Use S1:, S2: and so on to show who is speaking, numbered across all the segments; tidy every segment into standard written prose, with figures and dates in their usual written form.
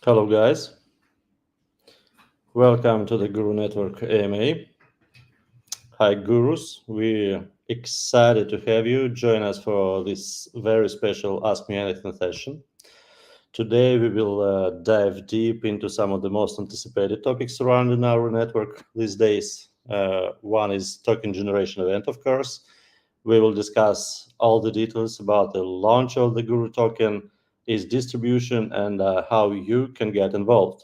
S1: Hello, guys. Welcome to the Guru Network AMA. Hi, Gurus. We're excited to have you join us for this very special Ask Me Anything session. Today, we will dive deep into some of the most anticipated topics surrounding our network these days. One is token generation event, of course. We will discuss all the details about the launch of the Guru token, its distribution, and how you can get involved.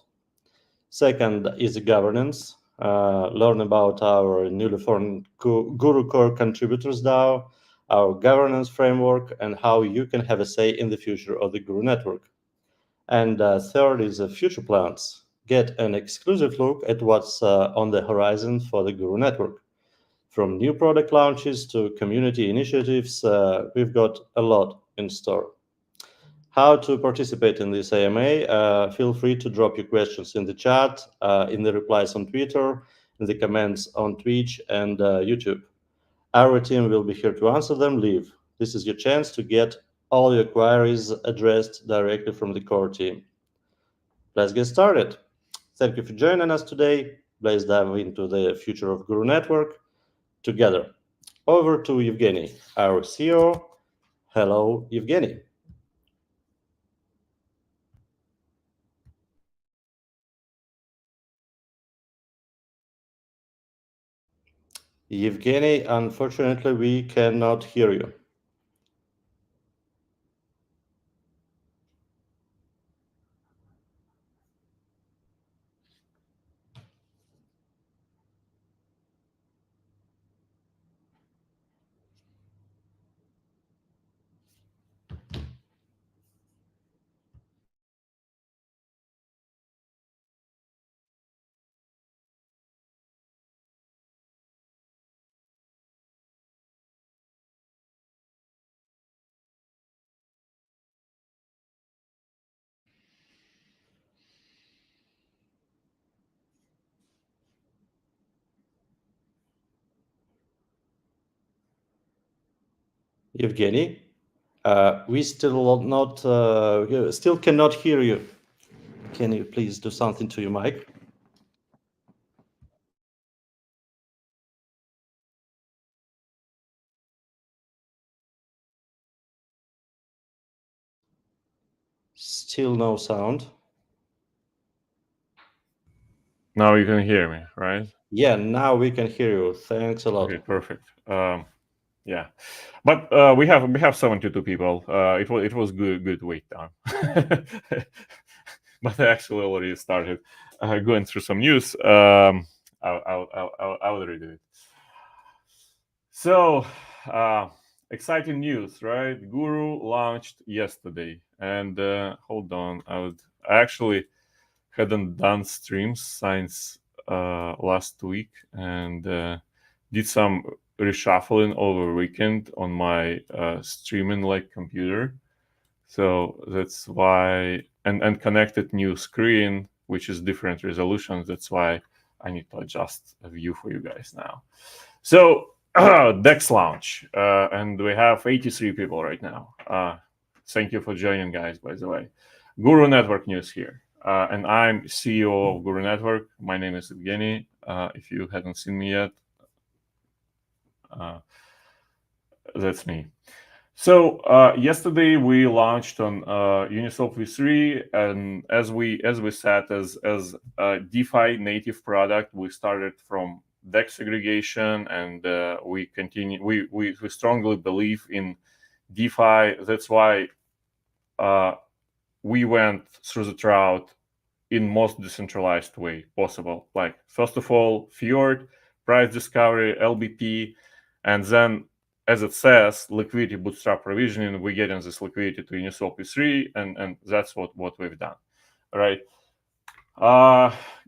S1: Second is governance. Learn about our newly formed Guru Core Contributors DAO, our governance framework, and how you can have a say in the future of the Guru network. And third is future plans. Get an exclusive look at what's on the horizon for the Guru network. From new product launches to community initiatives, we've got a lot in store. How to participate in this AMA? Feel free to drop your questions in the chat, in the replies on Twitter, in the comments on Twitch and YouTube. Our team will be here to answer them live. This is your chance to get all your queries addressed directly from the core team. Let's get started. Thank you for joining us today. Let's dive into the future of Guru Network together. Over to Evgeny, our CEO. Hello, Evgeny. Evgeny, unfortunately, we cannot hear you. Evgeny, we still cannot hear you. Can you please do something to your mic? Still no sound.
S2: Now you can hear me, right?
S1: Yeah, now we can hear you. Thanks a lot.
S2: Okay, perfect. Yeah, but we have 72 people. It was good wait time, but I actually already started going through some news. I'll redo it. So, exciting news, right? Guru launched yesterday, and hold on, I actually hadn't done streams since last week, and did some reshuffling over weekend on my streaming like computer. So that's why, and connected new screen, which is different resolutions. That's why I need to adjust a view for you guys now. So Dex launch, and we have 83 people right now. Thank you for joining, guys. By the way, Guru Network news here, and I'm CEO of Guru Network. My name is Evgeny. If you haven't seen me yet, that's me. So yesterday we launched on Uniswap V3, and as we said, as a DeFi native product, we started from DEX segregation, and we continue. We strongly believe in DeFi. That's why we went through the route in most decentralized way possible. Like first of all, fiat, price discovery, LBP, and then, as it says, liquidity bootstrap provisioning. We get in this liquidity to Uniswap V3, and that's what we've done. All right.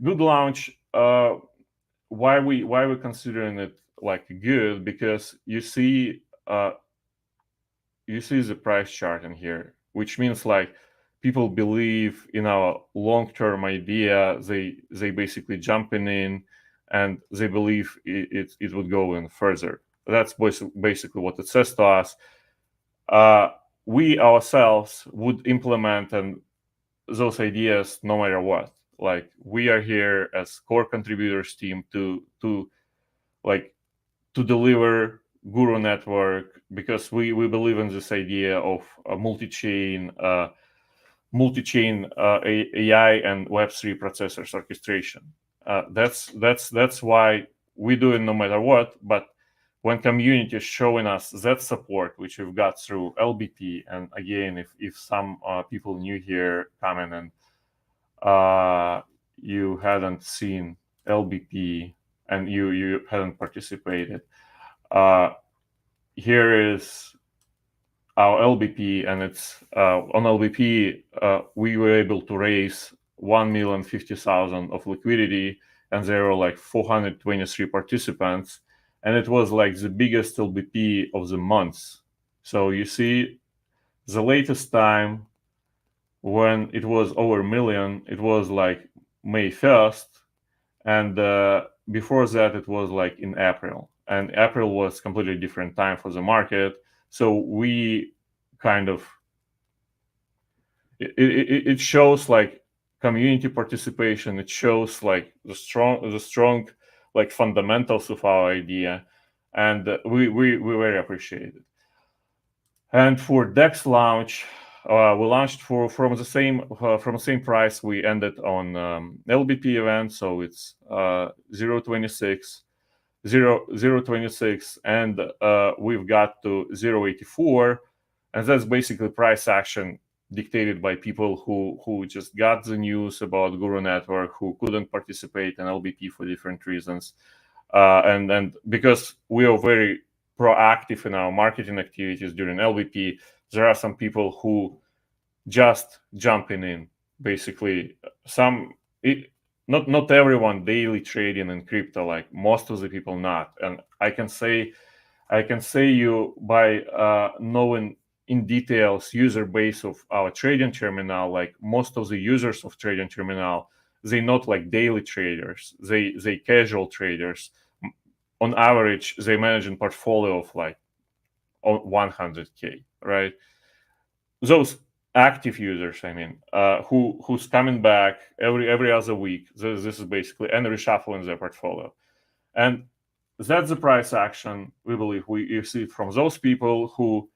S2: Good launch. Why we considering it like good? Because you see the price chart in here, which means like people believe in our long-term idea. They basically jumping in, and they believe it would go in further. That's basically what it says to us. We ourselves would implement and those ideas no matter what. Like, we are here as core contributors team to like to deliver Guru network, because we believe in this idea of a multi-chain AI and Web3 processors orchestration. That's why we do it no matter what. But when community is showing us that support, which we've got through LBP, and again, if some people new here coming and you hadn't seen LBP and you hadn't participated, here is our LBP, and it's on LBP we were able to raise 1,050,000 of liquidity, and there were like 423 participants, and it was like the biggest LBP of the month. So you see, the latest time when it was over a million, it was like May 1st, and before that it was like in April, and April was completely different time for the market. So we kind of it shows like community participation. It shows like the strong like fundamentals of our idea, and we very appreciate it. And for DEX launch, we launched from the same price we ended on LBP event, so it's 0.26 0.26, and we've got to 0.84, and that's basically price action dictated by people who just got the news about Guru Network, who couldn't participate in LBP for different reasons, and because we are very proactive in our marketing activities during LBP, there are some people who just jumping in. Basically, not everyone daily trading in crypto, like most of the people not. And I can say you by knowing in details user base of our trading terminal, like most of the users of trading terminal, they not like daily traders, they casual traders. On average, they manage a portfolio of like 100K, right? Those active users, I mean, who's coming back every other week. This is basically and reshuffling their portfolio, and that's the price action. We believe you see it from those people who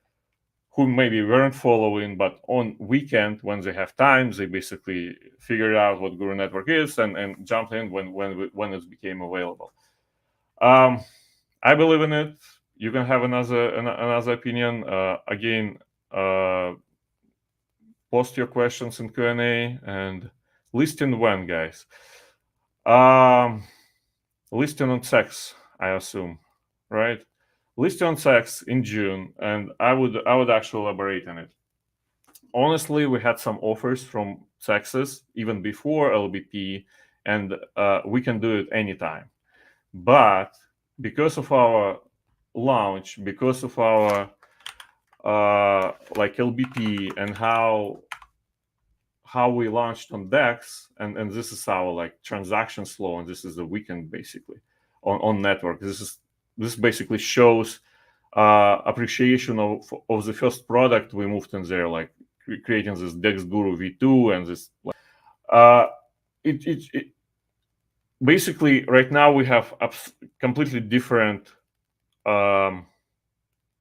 S2: maybe weren't following, but on weekend when they have time, they basically figured out what Guru Network is and jumped in when it became available. I believe in it. You can have another opinion. Again, post your questions in Q&A, and listing when, guys? Listing on sex, I assume, right? Listing on sex in June, and I would actually elaborate on it. Honestly, we had some offers from sexes even before LBP, and we can do it anytime. But because of our launch, because of our like LBP and how we launched on DEX, and this is our like transaction flow, and this is the weekend basically on network. This basically shows appreciation of the first product we moved in there, like creating this DEX Guru V2, and this it basically right now we have a completely different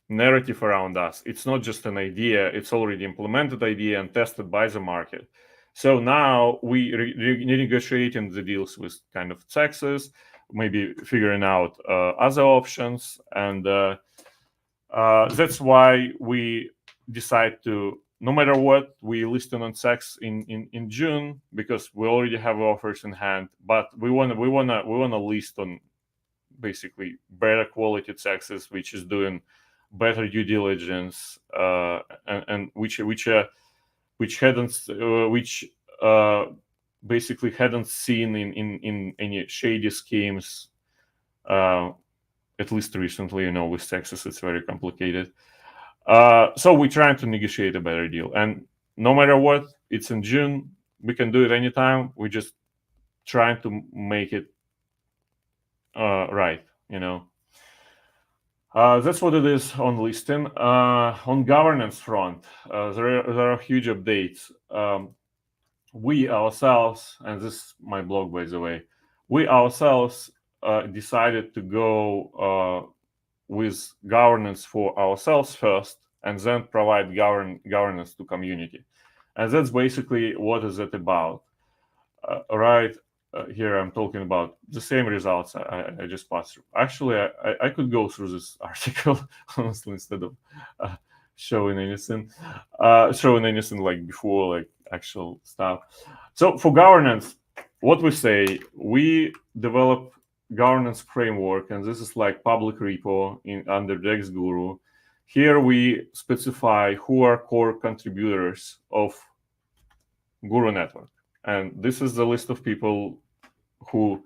S2: narrative around us. It's not just an idea, it's already implemented idea and tested by the market. So now we renegotiating the deals with kind of taxes, maybe figuring out other options, and that's why we decide to, no matter what, we listed on sex in June, because we already have offers in hand, but we wanna list on basically better quality taxes, which is doing better due diligence, and which basically hadn't seen in any shady schemes, at least recently. With taxes it's very complicated. So we're trying to negotiate a better deal, and no matter what, it's in June. We can do it anytime. We're just trying to make it right. That's what it is on listing. On governance front, there are huge updates. we ourselves, and this is my blog by the way, we ourselves decided to go with governance for ourselves first, and then provide governance to community. And that's basically what is it about. Right here, I'm talking about the same results I just passed through. Actually, I could go through this article honestly instead of uh, showing anything like before, like actual stuff. So for governance, what we say, we develop governance framework, and this is like public repo in under Dex Guru. Here we specify who are core contributors of Guru network, and this is the list of people who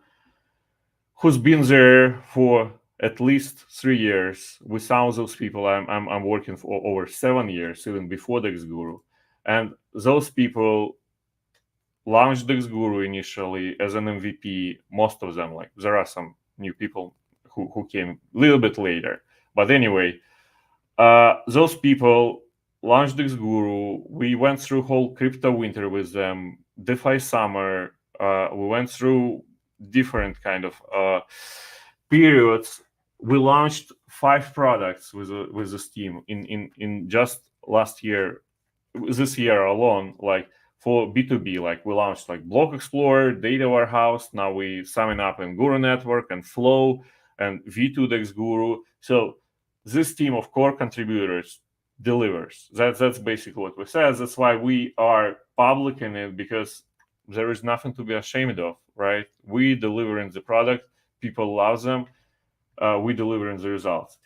S2: who's been there for at least 3 years. With some of those people, I'm working for over 7 years, even before Dex Guru, and those people launched Dex Guru initially as an MVP. Most of them, like there are some new people who came a little bit later, but anyway, those people launched Dex Guru. We went through whole crypto winter with them, DeFi summer. We went through different kind of periods. We launched 5 products with this team in just last year, this year alone. Like for B2B, like we launched like Block Explorer, Data Warehouse. Now we summing up in Guru Network and Flow and V2 Dex Guru. So this team of core contributors delivers. That's basically what we said. That's why we are public in it, because there is nothing to be ashamed of, right? We deliver in the product, people love them, we deliver in the results.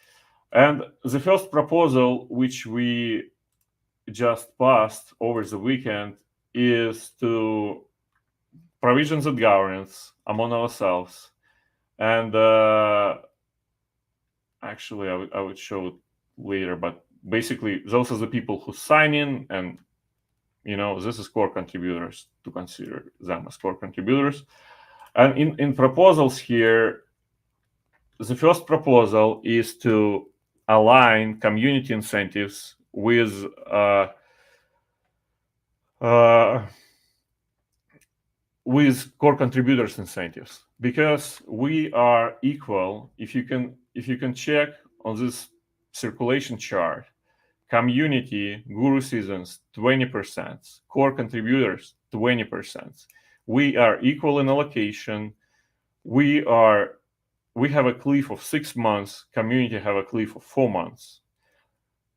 S2: And the first proposal, which we just passed over the weekend, is to provision the governance among ourselves. And actually, I would show it later, but basically, those are the people who sign in, and this is core contributors, to consider them as core contributors. And in proposals here, the first proposal is to align community incentives with core contributors incentives, because we are equal. If you can check on this circulation chart, community Guru seasons 20%, core contributors 20%. We are equal in allocation. We have a cliff of 6 months. Community have a cliff of 4 months.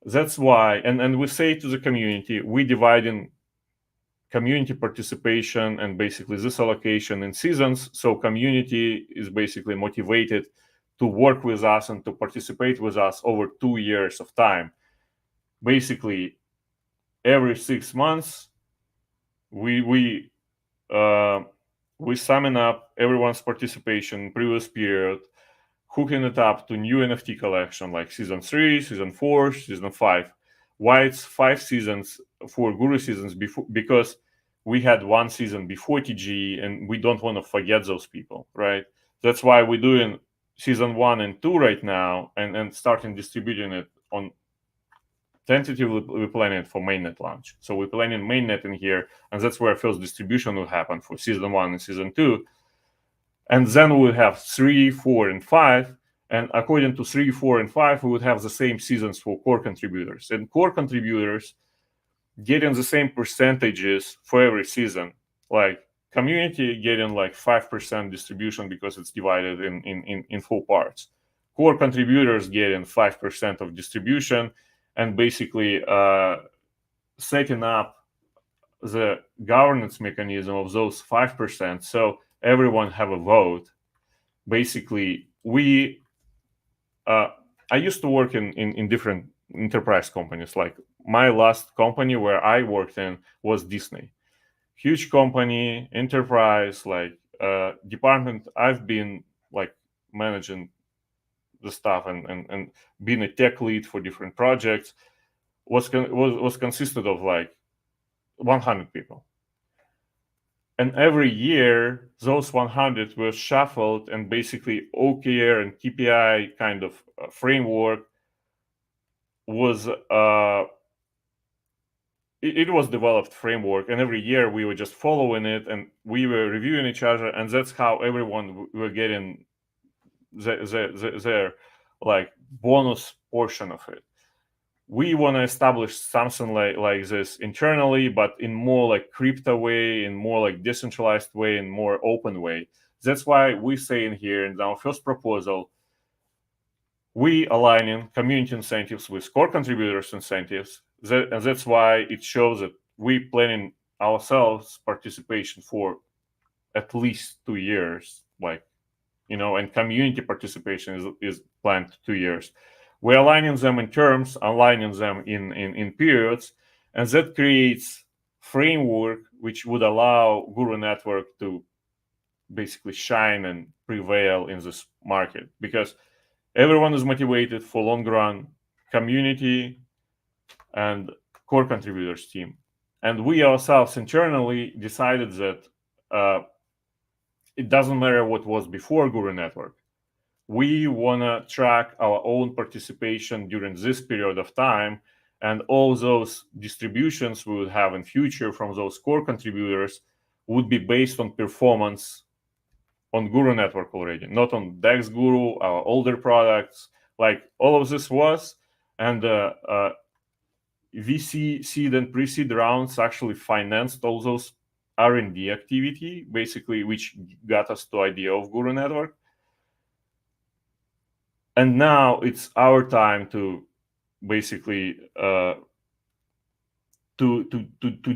S2: That's why, and we say to the community, we divide in community participation and basically this allocation in seasons. So community is basically motivated to work with us and to participate with us over 2 years of time. Basically, every 6 months, we summon up everyone's participation in previous period, hooking it up to new NFT collection like season 3, season 4, season 5. Why it's 5 seasons for Guru seasons? Because we had 1 season before TGE, and we don't want to forget those people, right? That's why we're doing season 1 and 2 right now, and starting distributing it on. Tentatively, we're planning for mainnet launch. So we're planning mainnet in here, and that's where first distribution will happen for season 1 and season 2. And then we'll have 3, 4, and 5. And according to 3, 4, and 5, we would have the same seasons for core contributors. And core contributors getting the same percentages for every season. Like community getting like 5% distribution because it's divided in 4 parts. Core contributors getting 5% of distribution, and basically setting up the governance mechanism of those 5%, so everyone have a vote. Basically, I used to work in different enterprise companies. Like my last company where I worked in was Disney, huge company, enterprise, like department. I've been like managing the stuff and being a tech lead for different projects. Was consisted of like 100 people. And every year, those 100 were shuffled, and basically OKR and KPI kind of framework was it was developed framework, and every year we were just following it, and we were reviewing each other, and that's how everyone were getting their like bonus portion of it. We want to establish something like this internally, but in more like crypto way, in more like decentralized way, in more open way. That's why we say in here in our first proposal, we aligning community incentives with core contributors incentives. And that's why it shows that we planning ourselves participation for at least 2 years, like, and community participation is planned 2 years. We're aligning them in terms, aligning them in periods, and that creates framework which would allow Guru Network to basically shine and prevail in this market, because everyone is motivated for long run community and core contributors team. And we ourselves internally decided that it doesn't matter what was before Guru Network. We want to track our own participation during this period of time, and all those distributions we would have in future from those core contributors would be based on performance on Guru Network already, not on Dex Guru, our older products. Like all of this was, and VC seed and pre-seed rounds actually financed all those R&D activity, basically, which got us to idea of Guru Network. And now it's our time to basically to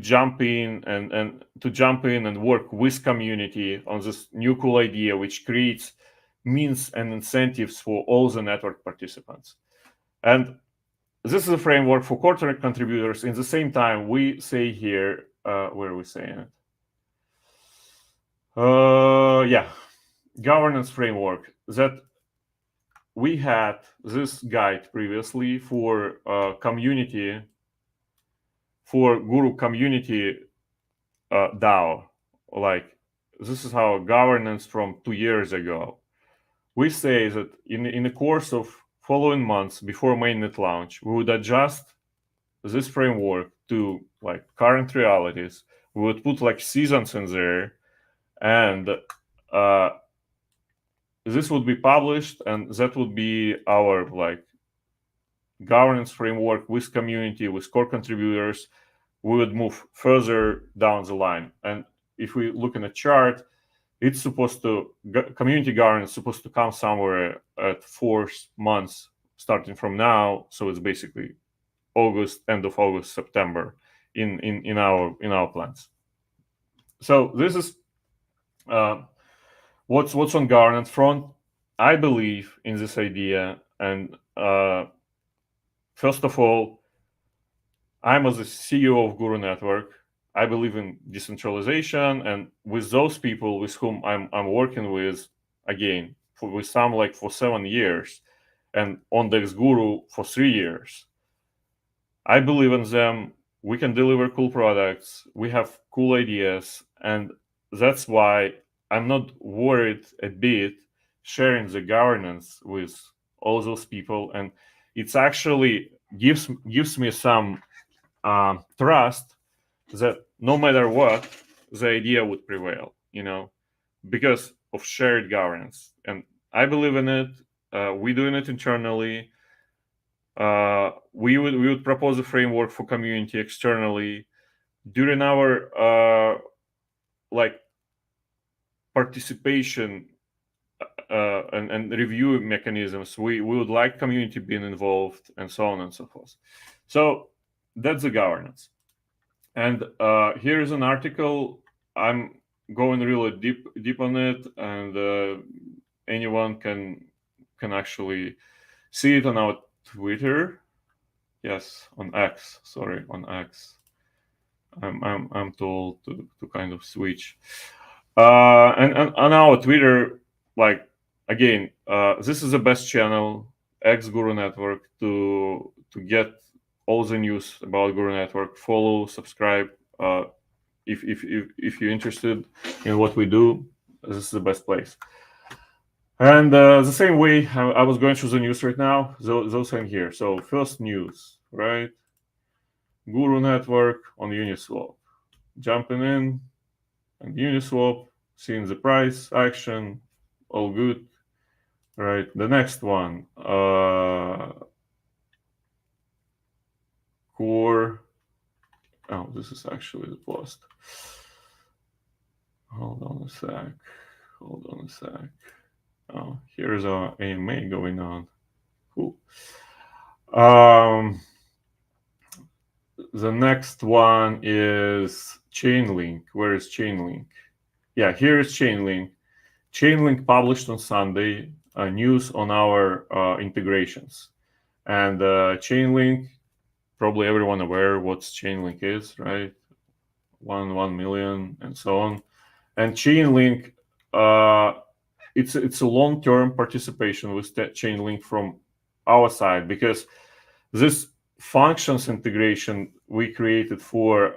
S2: jump in and work with community on this new cool idea, which creates means and incentives for all the network participants. And this is a framework for core contributors. In the same time, we say here, where are we saying it? Yeah, governance framework, that we had this guide previously for community, for Guru community DAO. Like, this is our governance from 2 years ago. We say that in the course of following months before mainnet launch, we would adjust this framework to like current realities. We would put like seasons in there, and this would be published, and that would be our like governance framework with community, with core contributors. We would move further down the line. And if we look in a chart, it's supposed to, community governance is supposed to come somewhere at 4 months starting from now. So it's basically August, end of August, September in our plans. So this is what's on governance front. I believe in this idea, and first of all, I'm as the CEO of Guru Network. I believe in decentralization, and with those people with whom I'm working with, again, with some like for 7 years, and on Dex Guru for 3 years. I believe in them. We can deliver cool products. We have cool ideas, and that's why I'm not worried a bit sharing the governance with all those people, and it's actually gives me some trust that no matter what, the idea would prevail, because of shared governance. And I believe in it. We're doing it internally. We would propose a framework for community externally during our like participation and review mechanisms. We would like community being involved, and so on and so forth. So that's the governance. And here is an article. I'm going really deep on it, and anyone can actually see it on our Twitter. Yes, on X. Sorry, on X. I'm told to kind of switch. And on our Twitter, like, again, this is the best channel, X Guru Network, to get all the news about Guru Network. Follow, subscribe. If you're interested in what we do, this is the best place. And the same way, I was going through the news right now. Those are in here. So first news, right? Guru network on Uniswap. Jumping in and Uniswap, seeing the price action, all good. Right. The next one, core. Oh, this is actually the post. Hold on a sec. Hold on a sec. Oh, here's our AMA going on. Cool. The next one is Chainlink. Where is Chainlink? Yeah, here is Chainlink. Chainlink published on Sunday news on our integrations. And Chainlink, probably everyone aware what Chainlink is, right? 1 million and so on. And Chainlink, it's a long-term participation with Chainlink from our side, because this functions integration we created for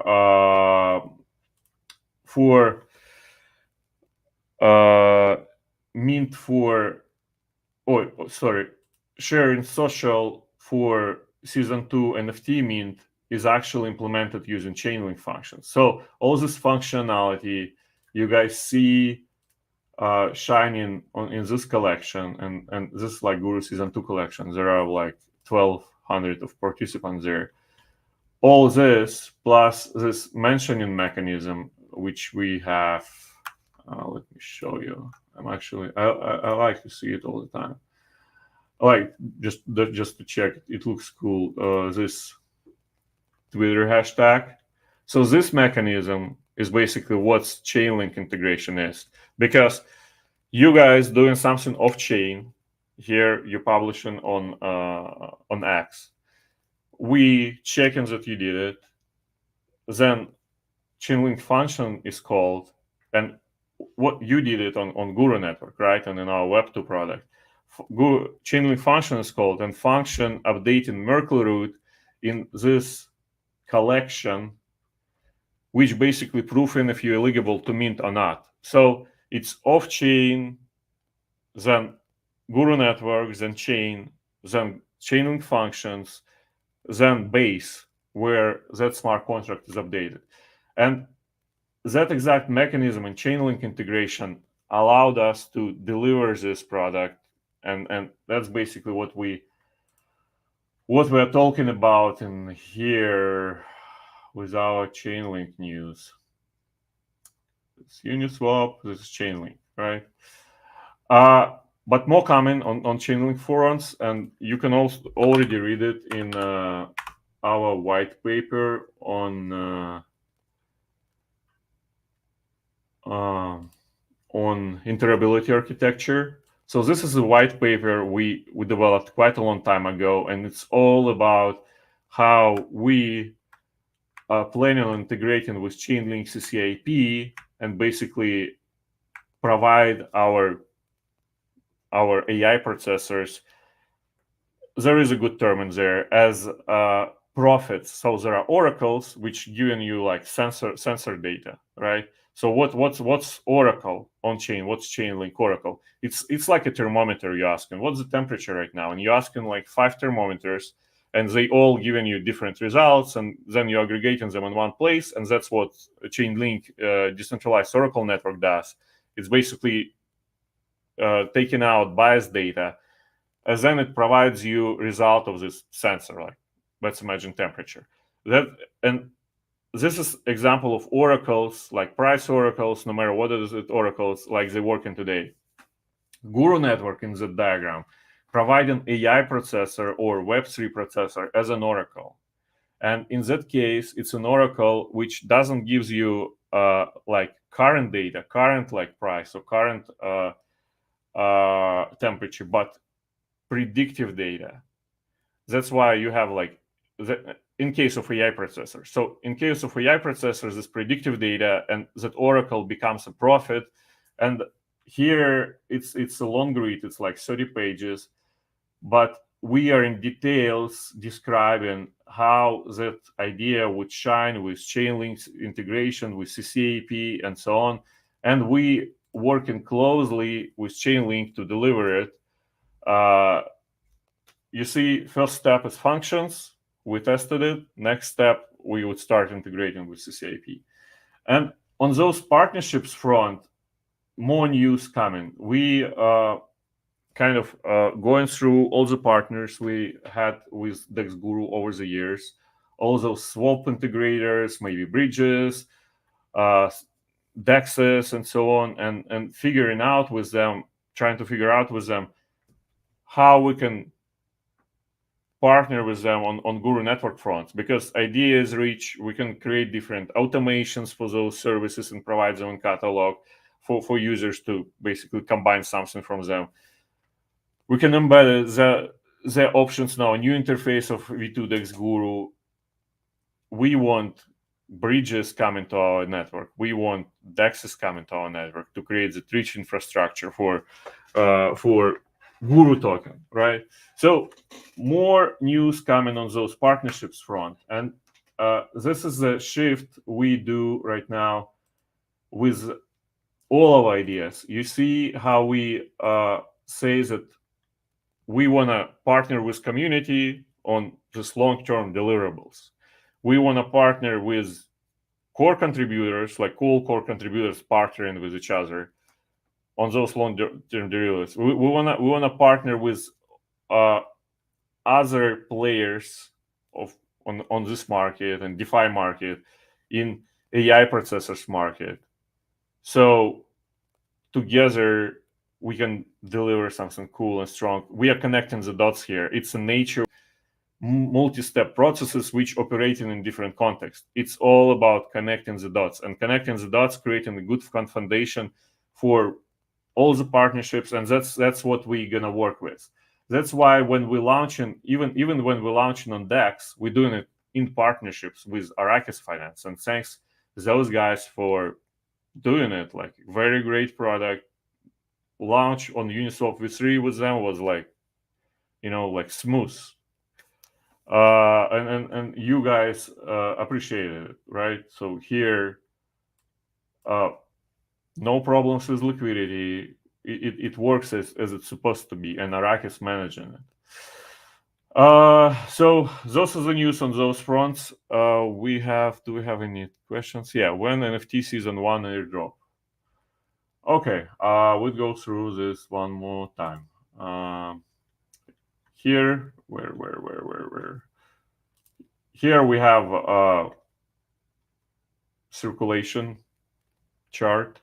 S2: Mint for, sorry, sharing social for season 2 NFT Mint is actually implemented using Chainlink functions. So all this functionality you guys see shining in this collection, and this is like Guru season 2 collection. There are like 1,200 of participants there. All this plus this mentioning mechanism, which we have. Let me show you. I like to see it all the time. Like just to check, it looks cool. This Twitter hashtag. So this mechanism is basically what Chainlink integration is, because you guys doing something off chain. Here you're publishing on X. We checking that you did it. Then Chainlink function is called, and what you did it on Guru network, right? And in our Web2 product, Chainlink function is called, and function updating Merkle root in this collection, which basically proofing if you're eligible to mint or not. So it's off chain, then Guru network, then chain, then Chainlink functions, then base, where that smart contract is updated. And that exact mechanism in Chainlink integration allowed us to deliver this product, and that's basically what we're talking about in here with our Chainlink news. It's Uniswap, this is Chainlink, right? But more coming on Chainlink forums, and you can also already read it in our white paper on interoperability architecture. So this is a white paper we developed quite a long time ago, and it's all about how we are planning on integrating with Chainlink CCIP and basically provide our AI processors. There is a good term in there as profits. So there are oracles which giving you like sensor data, right? So what's Oracle on chain? What's Chainlink Oracle? It's like a thermometer. You're asking what's the temperature right now, and you're asking like 5 thermometers, and they all giving you different results, and then you're aggregating them in one place, and that's what Chainlink decentralized Oracle network does. It's basically taking out biased data, and then it provides you result of this sensor. Like let's imagine temperature. And this is example of oracles, like price oracles, no matter what is it oracles, like they working today. Guru network in the diagram, providing AI processor or Web3 processor as an oracle. And in that case, it's an oracle which doesn't gives you like current data, current like price or current temperature, but predictive data. That's why you have like in case of AI processors. So in case of AI processors, this predictive data and that oracle becomes a profit. And here it's a long read. It's like 30 pages, but we are in details describing how that idea would shine with Chainlink's integration with CCAP and so on. And we working closely with Chainlink to deliver it. You see, first step is functions. We tested it. Next step, we would start integrating with CCIP. And on those partnerships front, more news coming. We kind of going through all the partners we had with DexGuru over the years, all those swap integrators, maybe bridges, uh, dexes, and so on, and figuring out with them, trying to figure out with them how we can partner with them on Guru network fronts, because idea is rich. We can create different automations for those services and provide them in catalog for users to basically combine something from them. We can embed the options now, a new interface of V2 Dex Guru. We want bridges coming to our network. We want DEXs coming to our network to create the rich infrastructure for Guru token, right? So more news coming on those partnerships front, and this is the shift we do right now with all our ideas. You see how we say that we want to partner with community on just long-term deliverables. We want to partner with core contributors, like cool core contributors partnering with each other on those long-term deliverables. We want to partner with other players on this market and DeFi market, in AI processors market. So together we can deliver something cool and strong. We are connecting the dots here. It's a nature multi-step processes which operating in different contexts. It's all about connecting the dots, and connecting the dots, creating a good foundation for all the partnerships, and that's what we're gonna work with. That's why when we launching, even when we're launching on DEX, we're doing it in partnerships with Arrakis Finance, and thanks those guys for doing it. Like, very great product. Launch on Uniswap v3 with them was like, like smooth. And you guys appreciated it, right? So here, no problems with liquidity. It works as it's supposed to be, and Arrakis managing it. So those are the news on those fronts. Do we have any questions? Yeah, when NFT season 1 airdrop? Okay, we'll go through this one more time. Here, where? Here we have a circulation chart.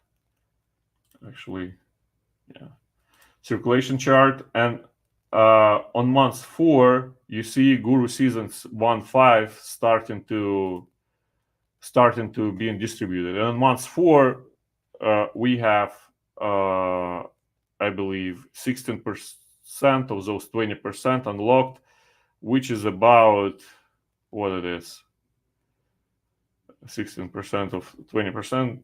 S2: Actually, yeah, circulation chart, and on month 4, you see Guru seasons 1-5 starting to being distributed, and on month 4, we have I believe 16% of those 20% unlocked, which is about what it is. 16% of 20%,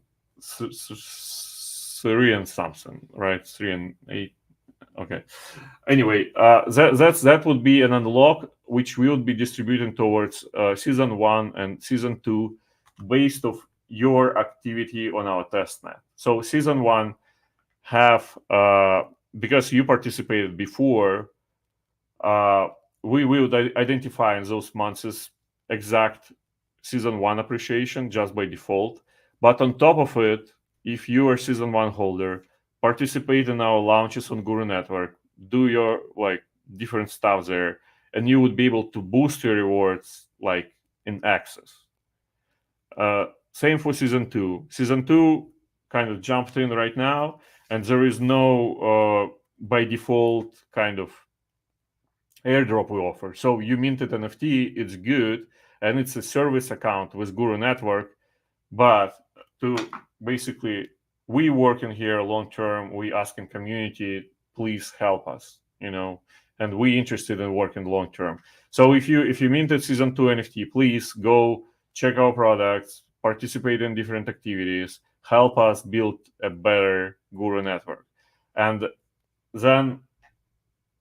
S2: 3 and something, right? 3 and 8. Okay. Anyway, that would be an unlock which we would be distributing towards season 1 and season 2 based of your activity on our testnet. So season 1 have because you participated before, we would identify in those months as exact season 1 appreciation just by default. But on top of it, if you are season 1 holder, participate in our launches on Guru Network, do your different stuff there, and you would be able to boost your rewards in access. Same for season 2. Season 2 kind of jumped in right now, and there is no by default kind of airdrop we offer. So you minted NFT, it's good, and it's a service account with Guru Network, but to basically, we working here long term, we asking community, please help us, and we interested in working long term. So if you minted season 2 NFT, please go check our products, participate in different activities, help us build a better Guru Network, and then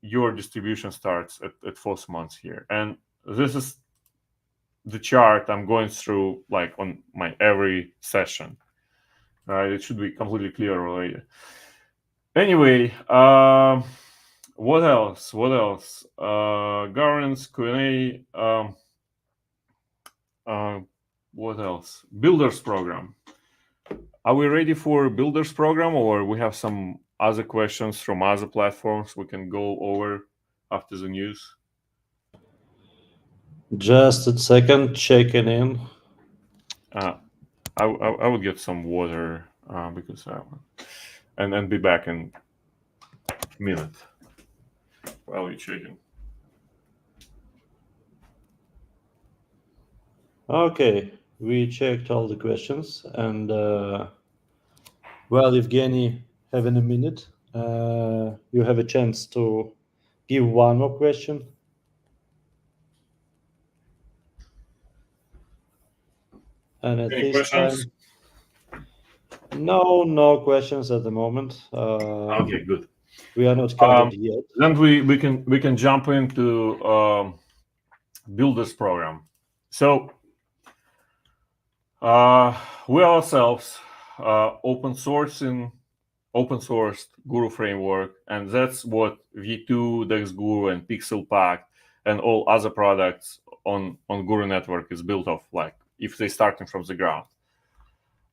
S2: your distribution starts at 4th month here. And this is the chart I'm going through on my every session. Right, it should be completely clear already. Anyway, what else? Governance, Q&A. What else? Builders program. Are we ready for builders program, or we have some other questions from other platforms we can go over after the news?
S1: Just a second, checking in.
S2: I would get some water because and then be back in a minute while you're checking.
S1: Okay, we checked all the questions, and well, Evgeny, having a minute, you have a chance to give one more question. And at
S2: Any
S1: this
S2: questions?
S1: time, no questions at the moment.
S2: Okay, good.
S1: We are not covered yet.
S2: Then we can jump into builders program. So we ourselves open sourced Guru framework, and that's what V2, Dex Guru, and Pixel Pack, and all other products on Guru network is built off. Like if they starting from the ground,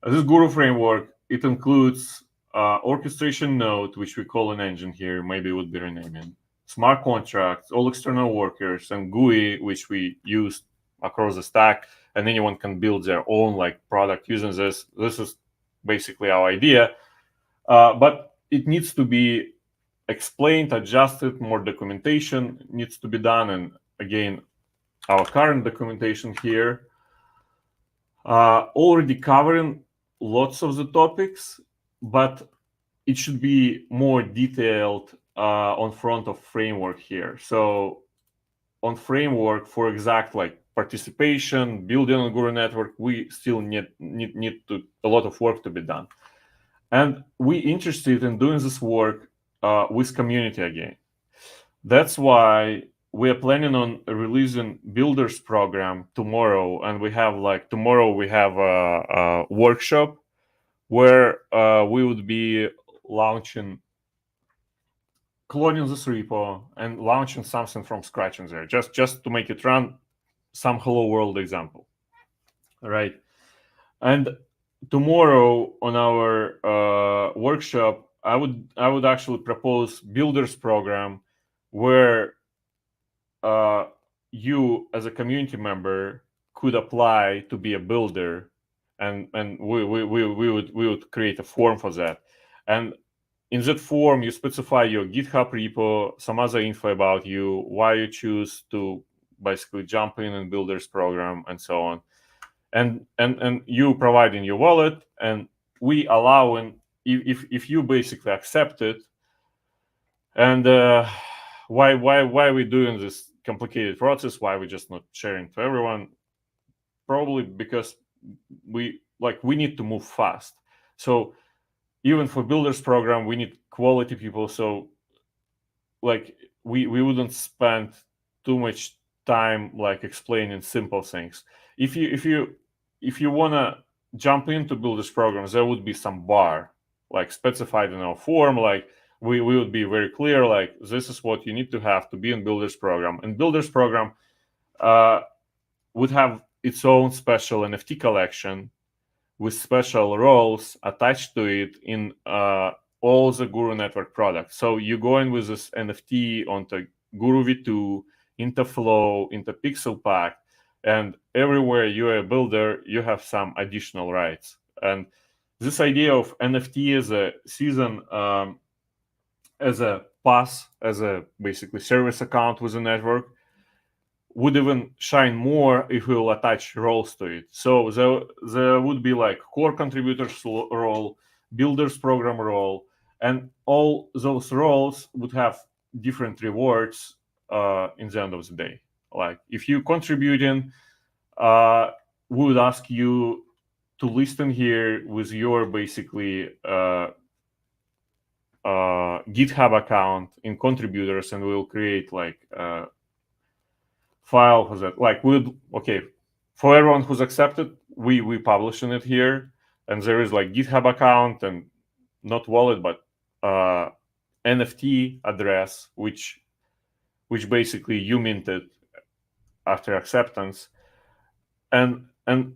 S2: this Guru framework, it includes orchestration node, which we call an engine here, maybe would be renaming, smart contracts, all external workers, and GUI, which we use across the stack, and anyone can build their own like product using this. This is basically our idea, but it needs to be explained, adjusted, more documentation needs to be done, and again, our current documentation here already covering lots of the topics, but it should be more detailed on front of framework here. So on framework for exact like participation, building on Guru network, we still need to a lot of work to be done. And we interested in doing this work with community again. That's why we are planning on releasing builders program tomorrow, and we have like tomorrow we have a workshop where we would be launching cloning this repo and launching something from scratch in there, just to make it run some hello world example, right? And tomorrow on our workshop, I would actually propose builders program where you as a community member could apply to be a builder, and we would create a form for that. And in that form, you specify your GitHub repo, some other info about you, why you choose to basically jump in builders program, and so on. And you provide in your wallet, and we allow, and if you basically accept it, and why are we doing this complicated process? Why are we just not sharing to everyone? Probably because we need to move fast. So even for builders program, we need quality people. So like we wouldn't spend too much time like explaining simple things. If you wanna jump into builders programs, there would be some bar like specified in our form. Like we would be very clear, like this is what you need to have to be in builders program. And builders program would have its own special NFT collection with special roles attached to it in all the Guru network products. So you go in with this NFT onto Guru V2, into Flow, into Pixel Pack, and everywhere you're a builder, you have some additional rights. And this idea of NFT as a season, as a pass, as a basically service account with a network, would even shine more if we will attach roles to it. So there would be like core contributors role, builders program role, and all those roles would have different rewards in the end of the day. Like if you contributing, we would ask you to list in here with your basically GitHub account in contributors, and we'll create like file for that. Like for everyone who's accepted, we publishing it here, and there is like GitHub account and not wallet but NFT address, which basically you minted after acceptance. and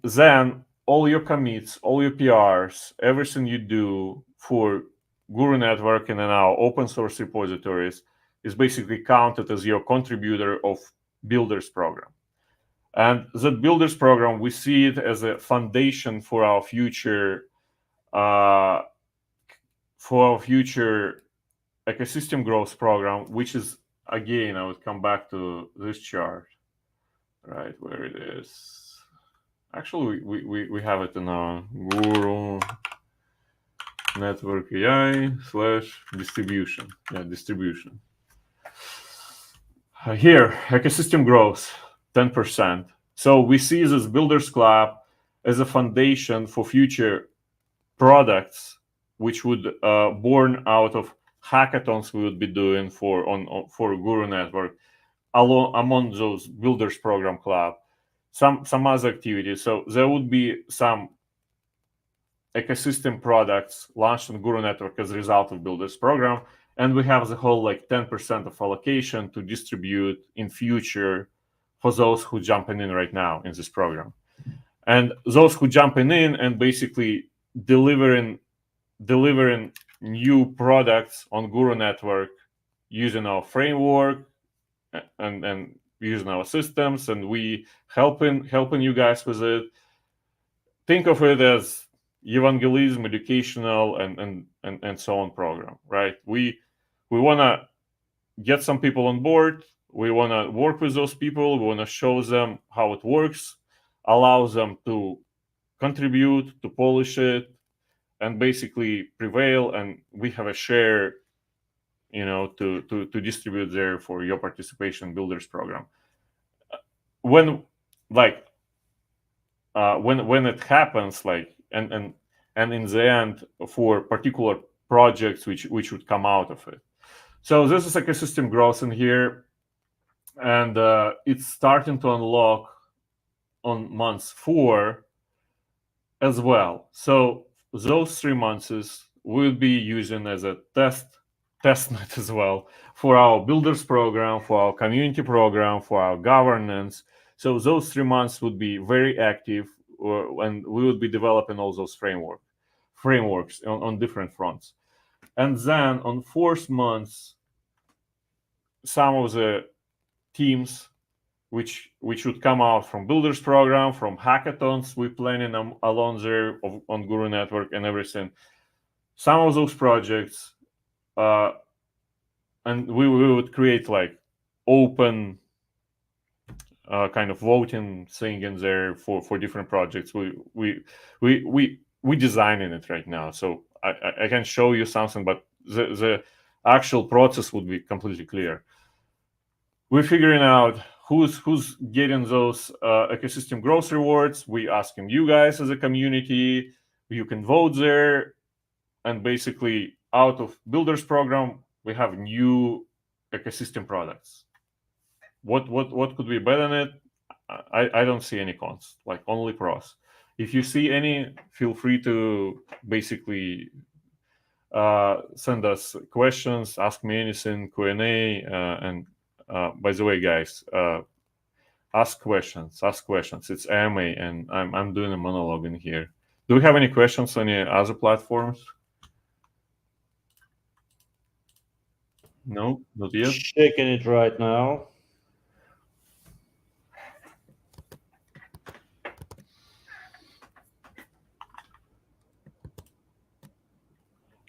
S2: then all your commits, all your PRs, everything you do for Guru Network and in our open source repositories is basically counted as your contributor of Builders program. And that Builders program, we see it as a foundation for our future ecosystem growth program, which is, again, I would come back to this chart, right, where it is. Actually, we have it in our Guru Network AI / distribution. Yeah, distribution. Here, ecosystem growth, 10%. So we see this Builders Club as a foundation for future products, which would born out of hackathons we would be doing for Guru Network, among those Builders Program Club, some other activities. So there would be some ecosystem products launched on Guru Network as a result of Builders Program, and we have the whole 10% of allocation to distribute in future for those who jumping in right now in this program. And those who jumping in and basically delivering new products on Guru Network using our framework and using our systems, and we helping you guys with it. Think of it as evangelism, educational, and so on program, right? We want to get some people on board. We want to work with those people. We want to show them how it works, allow them to contribute, to polish it, and basically prevail. And we have a share, to distribute there for your participation Builders program. When it happens, and in the end, for particular projects which would come out of it. So this is ecosystem growth in here, and it's starting to unlock on months 4 as well. So those 3 months we'll be using as a testnet as well for our Builders program, for our community program, for our governance. So those 3 months would be very active, and we would be developing all those frameworks on different fronts. And then on 4th month, some of the teams which would come out from Builders program, from hackathons we're planning along there on Guru Network and everything. Some of those projects, and we would create open kind of voting thing in there for different projects. We designing it right now, so I can show you something, but the actual process would be completely clear. We're figuring out who's getting those ecosystem growth rewards. We asking you guys as a community. You can vote there, and basically out of Builders program we have new ecosystem products. What could be better than it? I don't see any cons, only pros. If you see any, feel free to basically send us questions, ask me anything, Q&A, and by the way, guys, ask questions. It's AMA, and I'm doing a monologue in here. Do we have any questions on any other platforms? No, not yet.
S1: Checking it right now.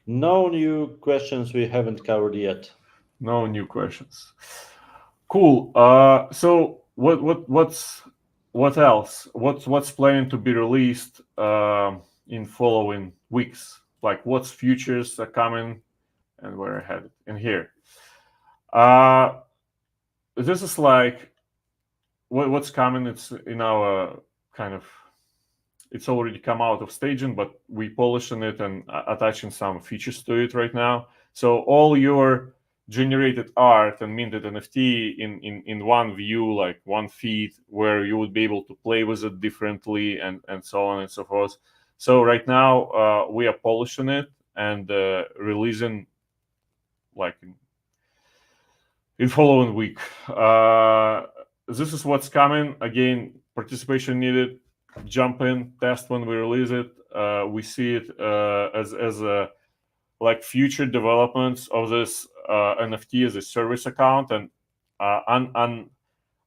S1: No new questions we haven't covered yet.
S2: No new questions. Cool. So what else? What's planning to be released in following weeks? What's futures are coming, and where I had it in here. This is what's coming. It's in our kind of. It's already come out of staging, but we polishing it and attaching some features to it right now. So all your generated art and minted NFT in one view, one feed, where you would be able to play with it differently and so on and so forth. So right now we are polishing it and releasing in following week. This is what's coming. Again, participation needed, jump in, test when we release it. We see it as a like future developments of this NFT as a service account, and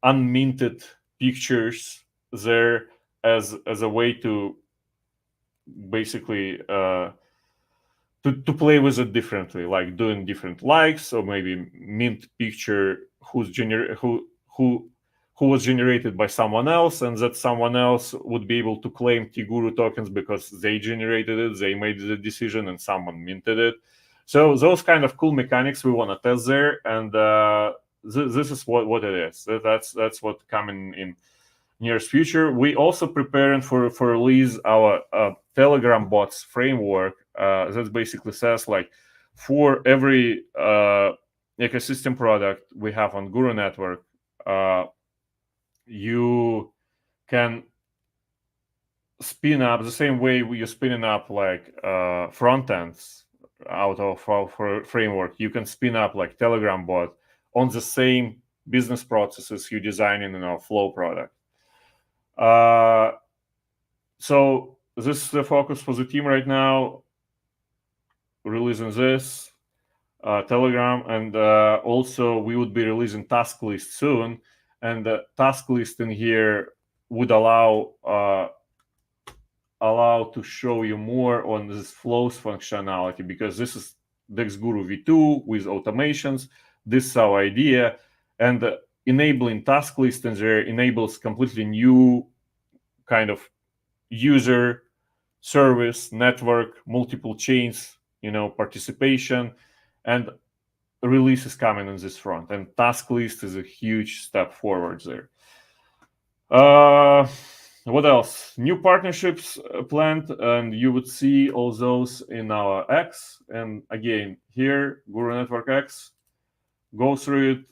S2: unminted pictures there as a way to basically to play with it differently, like doing different likes, or maybe mint picture who was generated by someone else, and that someone else would be able to claim Tiguru tokens because they generated it, they made the decision, and someone minted it. So those kind of cool mechanics we want to test there, and this is what it is. That's what coming in nearest future. We also preparing for release our Telegram bots framework. That basically says like for every ecosystem product we have on Guru network, you can spin up the same way you're spinning up like front ends out of our framework. You can spin up like Telegram bot on the same business processes you're designing in our Flow product. So this is the focus for the team right now, releasing this Telegram, and also we would be releasing task list soon, and the task list in here would allow to show you more on this flows functionality, because this is Dex Guru v2 with automations. This is our idea, and enabling task list in there enables completely new kind of user service network, multiple chains, participation, and release is coming on this front, and task list is a huge step forward there. What else? New partnerships planned, and you would see all those in our X. And again, here, Guru Network X, go through it,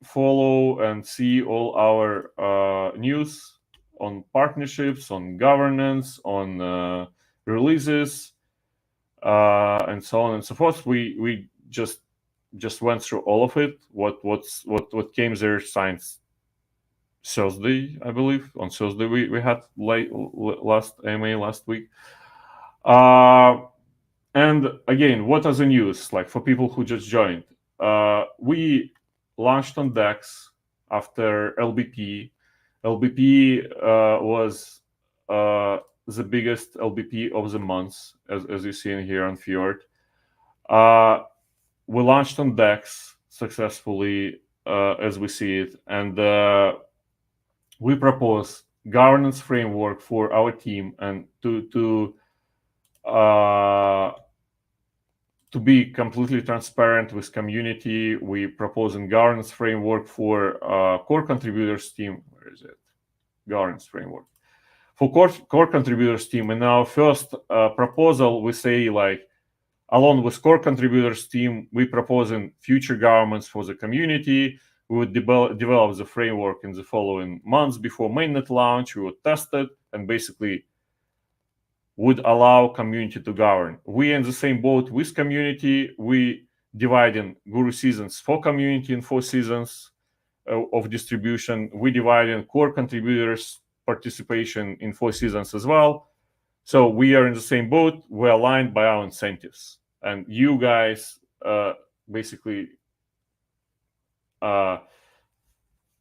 S2: follow and see all our news on partnerships, on governance, on releases, and so on and so forth. We just went through all of it. What came there since Thursday, I believe. On Thursday we had last AMA last week. And again, what are the news like for people who just joined? We launched on DEX after LBP. LBP was the biggest LBP of the month, as you see in here on Fjord. We launched on DEX successfully, as we see it, and we propose governance framework for our team, and to be completely transparent with community, we propose a governance framework for core contributors team. Where is it? Governance framework for core contributors team. And our first proposal, we say like, along with core contributors team, we propose in future governments for the community. We would develop the framework in the following months before mainnet launch. We would test it and basically would allow community to govern. We in the same boat with community. We divide in Guru seasons for community and 4 seasons of distribution. We divide in core contributors participation in 4 seasons as well. So we are in the same boat. We're aligned by our incentives, and you guys basically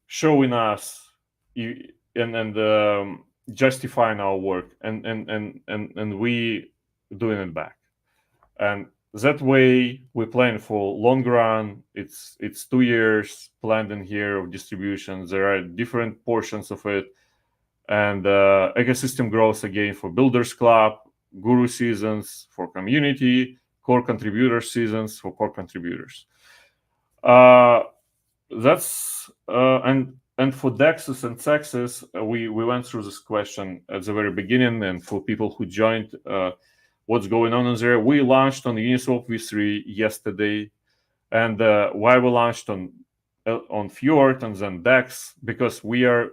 S2: showing us and justifying our work, and we doing it back. And that way we plan for long run. It's 2 years planned in here of distribution. There are different portions of it, and ecosystem growth again for Builders Club, Guru seasons for community, core contributor seasons for core contributors. That's and for Dexes and Sexes, we went through this question at the very beginning, and for people who joined, what's going on in there? We launched on Uniswap v3 yesterday, and why we launched on Fjord and then Dex, because we are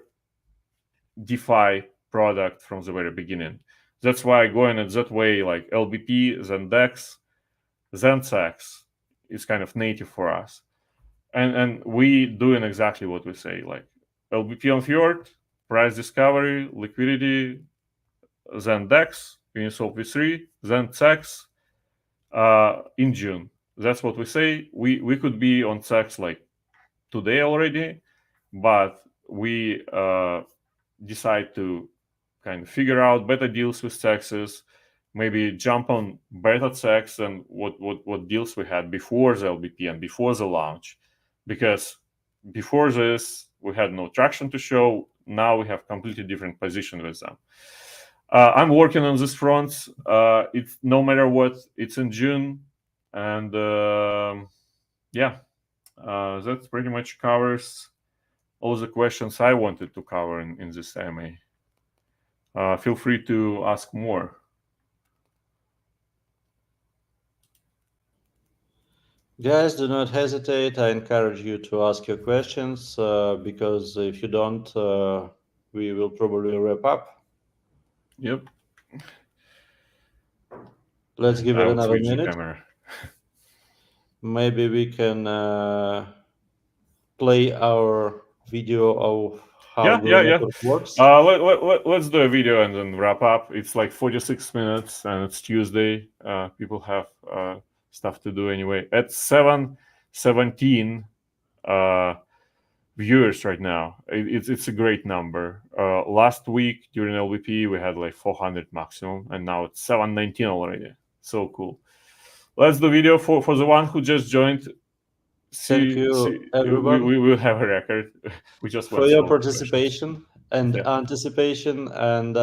S2: DeFi product from the very beginning. That's why going it that way, like LBP, then Dex, then Sex, is kind of native for us. And we doing exactly what we say, like LBP on Fjord, price discovery, liquidity, then DEX, Uniswap V3, then CEX in June. That's what we say. We could be on CEX like today already, but we decide to kind of figure out better deals with CEXs, maybe jump on better CEX than what deals we had before the LBP and before the launch, because before this we had no traction to show. Now we have completely different position with them. I'm working on this front. It's no matter what, it's in June, and yeah, that pretty much covers all the questions I wanted to cover in this AMA. Feel free to ask more.
S1: Guys, do not hesitate. I encourage you to ask your questions because if you don't, we will probably wrap up.
S2: Yep.
S1: Let's give
S2: I
S1: it
S2: would
S1: another
S2: switch the
S1: minute.
S2: camera.
S1: Maybe we can play our video of how Google
S2: Yeah.
S1: Network works.
S2: Let's do a video and then wrap up. It's like 46 minutes and it's Tuesday. People have stuff to do anyway. At 7:17 viewers right now. It's a great number. Last week during LVP we had like 400 maximum, and now it's 719 already. So cool. Let's do video for the one who just joined.
S1: Thank you, everyone,
S2: We will have a record. We just
S1: for your participation and anticipation. And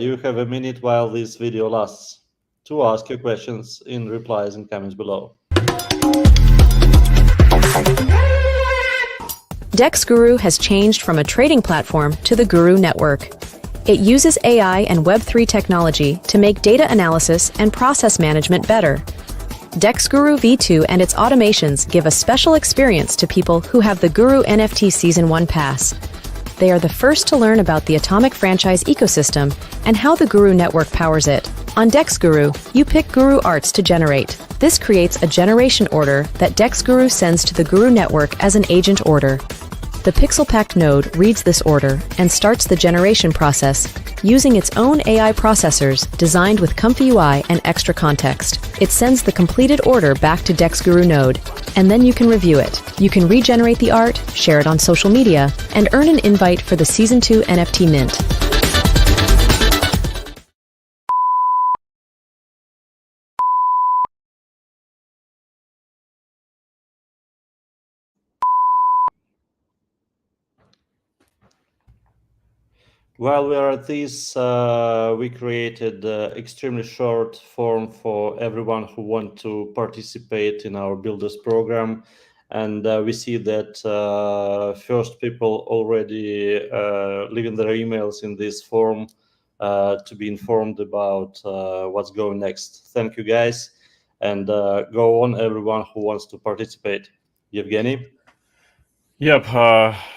S1: you have a minute while this video lasts to ask your questions in replies and comments below.
S3: DEX Guru has changed from a trading platform to the Guru Network. It uses AI and Web3 technology to make data analysis and process management better. DEX Guru V2 and its automations give a special experience to people who have the Guru NFT Season 1 pass. They are the first to learn about the Atomic franchise ecosystem and how the Guru network powers it. On DEX Guru, you pick Guru arts to generate. This creates a generation order that DEX Guru sends to the Guru network as an agent order. The PixelPact node reads this order and starts the generation process using its own AI processors designed with comfy UI and extra context. It sends the completed order back to DEX Guru node, and then you can review it. You can regenerate the art, share it on social media, and earn an invite for the Season 2 NFT mint.
S1: While we are at this, we created extremely short form for everyone who want to participate in our Builders program. And we see that first people already leaving their emails in this form to be informed about what's going next. Thank you, guys. And go on, everyone who wants to participate. Yevgeny?
S2: Yep.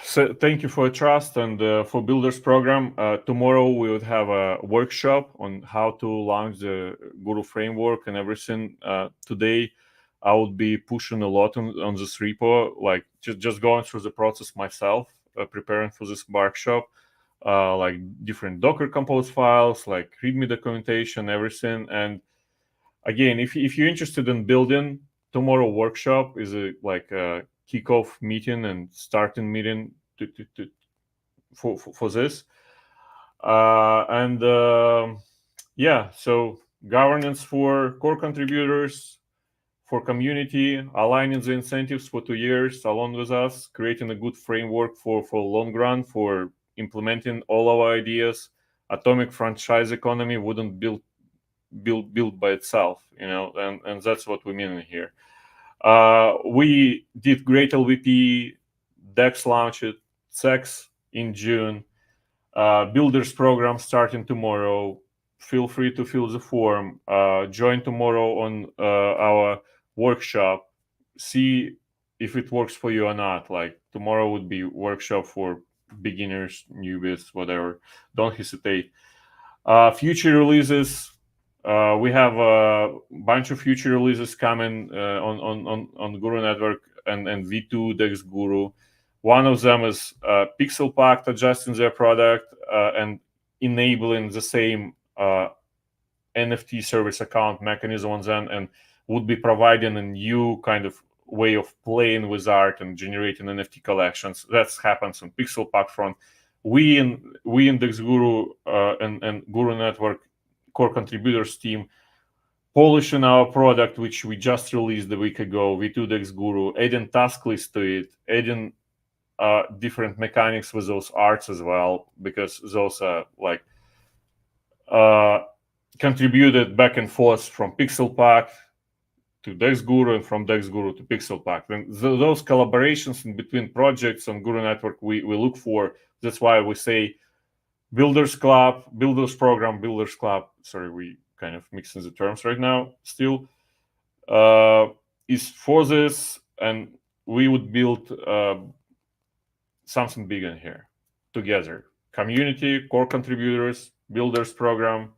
S2: So thank you for your trust and for Builders program. Tomorrow we would have a workshop on how to launch the Guru framework and everything. Today I would be pushing a lot on this repo, like just going through the process myself, preparing for this workshop, like different Docker compose files, like README documentation, everything. And again, if you're interested in building, tomorrow workshop is like a kickoff meeting and starting meeting for this. Yeah, so governance for core contributors, for community, aligning the incentives for 2 years along with us, creating a good framework for long run, for implementing all our ideas. Atomic franchise economy wouldn't build by itself, and that's what we mean here. We did great LVP, DEX launched CEX in June, Builders program starting tomorrow. Feel free to fill the form, join tomorrow on our workshop, see if it works for you or not. Like tomorrow would be workshop for beginners, newbies, whatever. Don't hesitate. Future releases, we have a bunch of future releases coming on Guru Network and V2 DEX Guru. One of them is Pixel Pact adjusting their product and enabling the same NFT service account mechanism on them, and would be providing a new kind of way of playing with art and generating NFT collections. That happens on Pixel Pact front. We Index Guru and Guru Network core contributors team polishing our product, which we just released a week ago, V2Dex Guru, adding task list to it, adding different mechanics with those arts as well, because those are like contributed back and forth from Pixel Pact to Dex Guru and from Dex Guru to Pixel Pact. And those collaborations in between projects on Guru Network we look for. That's why we say Builders Club, Builders Program, Builders Club. Sorry, we kind of mixing the terms right now still. Is for this, and we would build something big in here together. Community, core contributors, Builders Program.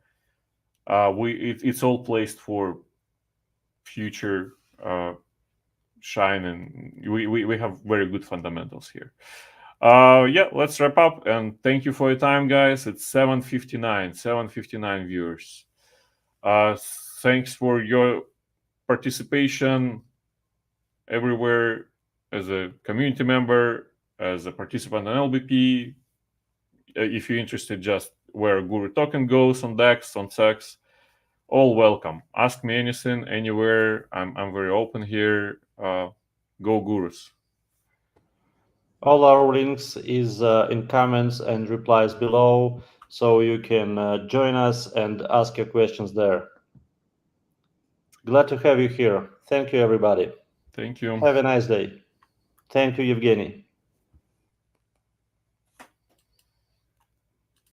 S2: It's all placed for future shine, and we have very good fundamentals here. Yeah, let's wrap up, and thank you for your time, guys. It's 7:59 viewers. Thanks for your participation everywhere, as a community member, as a participant on LBP. If you're interested just where Guru token goes on DEX, on SEX, all welcome. Ask me anything, anywhere. I'm very open here. Go Gurus.
S1: All our links is in comments and replies below, so you can join us and ask your questions there. Glad to have you here. Thank you, everybody.
S2: Thank you.
S1: Have a nice day. Thank you, Evgeny.